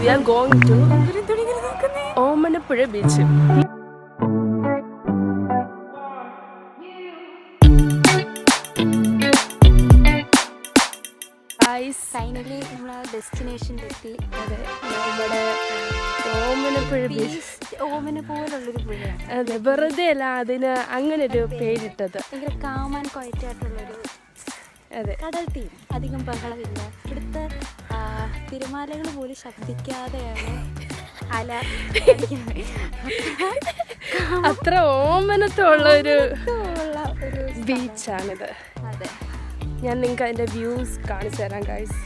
we are going to Omanappuzha beach. Finally നമ്മൾ ആ ഡെസ്റ്റിനേഷനിലെത്തി. അതെ, നമ്മുടെ ഓമനപ്പുഴ ബീച്ച്. ഓമന പോലുള്ളൊരു പുഴയാണ്. അതെ, വെറുതെ അല്ല അതിന് അങ്ങനെ ഒരു പേരിട്ടത്. ഭയങ്കര കാമാൻ ക്വയറ്റായിട്ടുള്ളൊരു കടൽ തീം. അധികം ബഹളമില്ല. ഇവിടുത്തെ തിരമാലകൾ പോലും ശബ്ദിക്കാതെയാണ് അല അത്ര ഓമനത്തുള്ള ഒരു ബീച്ചാണിത്. അതെ, ഞാൻ നിങ്ങൾക്ക് അതിൻ്റെ വ്യൂസ് കാണിച്ചു തരാം ഗൈസ്.